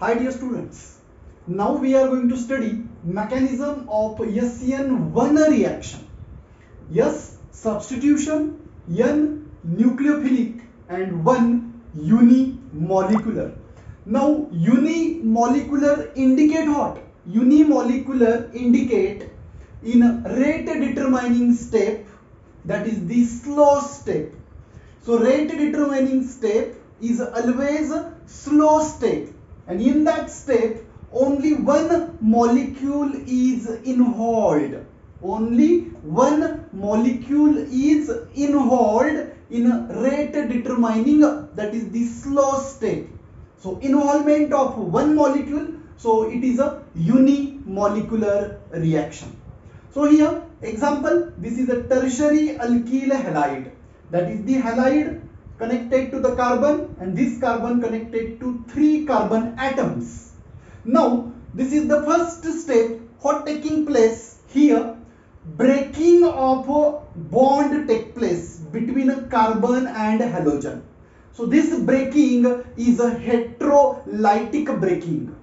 Hi dear students, now we are going to study mechanism of SN1 reaction. S substitution, N nucleophilic and 1 unimolecular. Now unimolecular indicate what? Unimolecular indicate in rate determining step, that is the slow step. So rate determining step is always slow step, and in that step only one molecule is involved. Only one molecule is involved in rate determining, that is the slow step. So involvement of one molecule, so it is a unimolecular reaction. So here example, this is a tertiary alkyl halide, that is the halide connected to the carbon and this carbon connected to 3 carbon atoms. Now this is the first step what taking place here. Breaking of a bond take place between a carbon and halogen. So this breaking is a heterolytic breaking.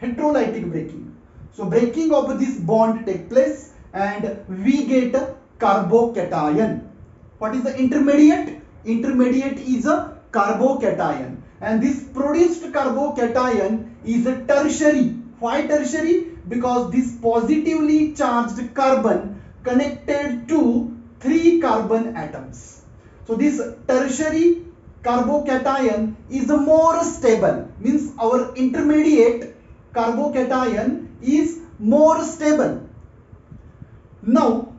Heterolytic breaking. So breaking of this bond take place and we get a carbocation. What is the intermediate? Intermediate is a carbocation, and this produced carbocation is a tertiary. Why tertiary? Because this positively charged carbon connected to 3 carbon atoms. So this tertiary carbocation is more stable, means our intermediate carbocation is more stable. Now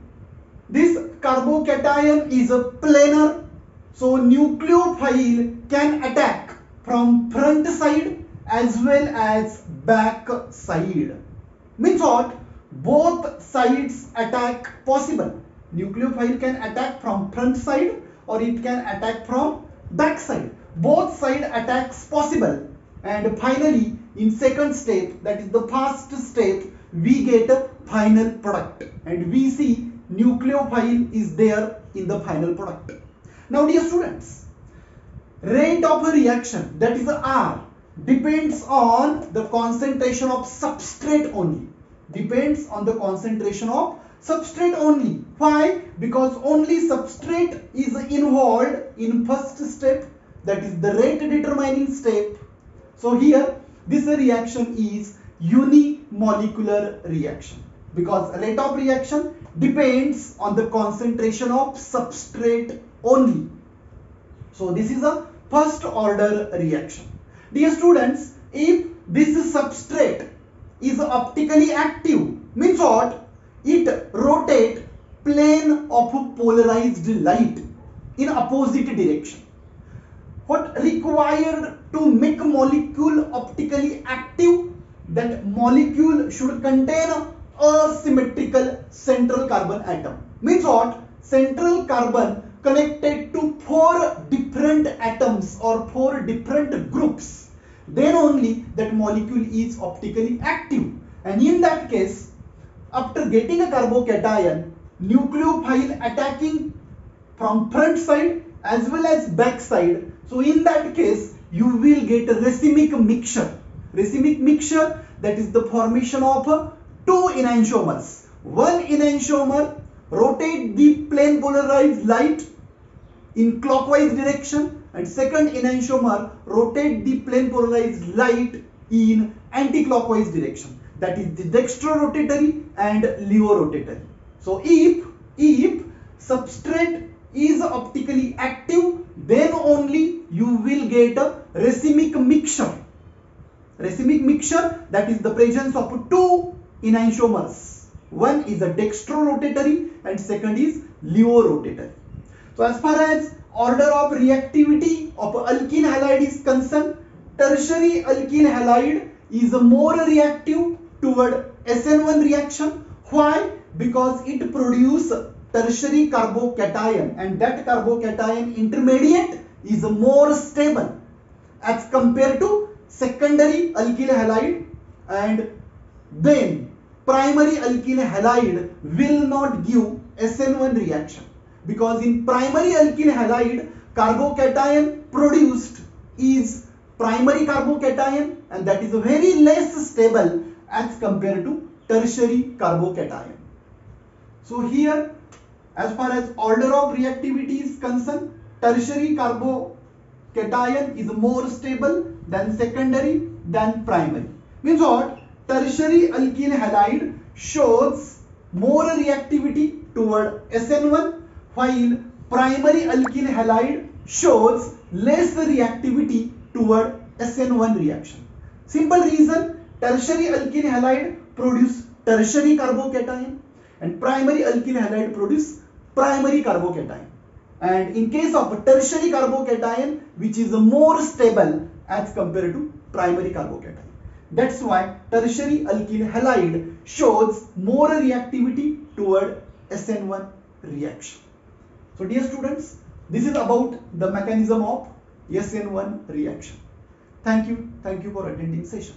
this carbocation is a planar, so nucleophile can attack from front side as well as back side. Means what? Both sides attack possible. Nucleophile can attack from front side or it can attack from back side. Both side attacks possible. And finally in second step, that is the first step, we get a final product and we see nucleophile is there in the final product. Now dear students, rate of a reaction, that is R, depends on the concentration of substrate only. Depends on the concentration of substrate only. Why? Because only substrate is involved in first step, that is the rate determining step. So here this reaction is unimolecular reaction because rate of reaction depends on the concentration of substrate only. So this is a first order reaction. Dear students, if this substrate is optically active, means what? It rotates plane of polarized light in opposite direction. What required to make a molecule optically active? That molecule should contain a symmetrical central carbon atom. Means what? Central carbon connected to 4 different atoms or 4 different groups. Then only that molecule is optically active. And in that case, after getting a carbocation, nucleophile attacking from front side as well as back side. So in that case, you will get a racemic mixture. Racemic mixture, that is the formation of 2 enantiomers. One enantiomer rotate the plane polarized light in clockwise direction and second enantiomer rotate the plane polarized light in anti-clockwise direction. That is the dextrorotatory and levorotatory. So if substrate is optically active, then only you will get a racemic mixture. Racemic mixture, that is the presence of 2 enantiomers. One is a dextrorotatory and second is levorotatory. So as far as order of reactivity of alkene halide is concerned, tertiary alkene halide is more reactive toward SN1 reaction. Why? Because it produces tertiary carbocation and that carbocation intermediate is more stable as compared to secondary alkyl halide, and then primary alkyl halide will not give SN1 reaction because in primary alkyl halide carbocation produced is primary carbocation, and that is very less stable as compared to tertiary carbocation. So here, as far as order of reactivity is concerned, tertiary carbocation is more stable than secondary than primary. Means what? Tertiary alkyl halide shows more reactivity toward SN1, while primary alkyl halide shows less reactivity toward SN1 reaction. Simple reason, tertiary alkyl halide produce tertiary carbocation and primary alkyl halide produce primary carbocation. And in case of tertiary carbocation, which is more stable as compared to primary carbocation. That's why tertiary alkyl halide shows more reactivity toward SN1 reaction. So dear students, this is about the mechanism of SN1 reaction. Thank you for attending session.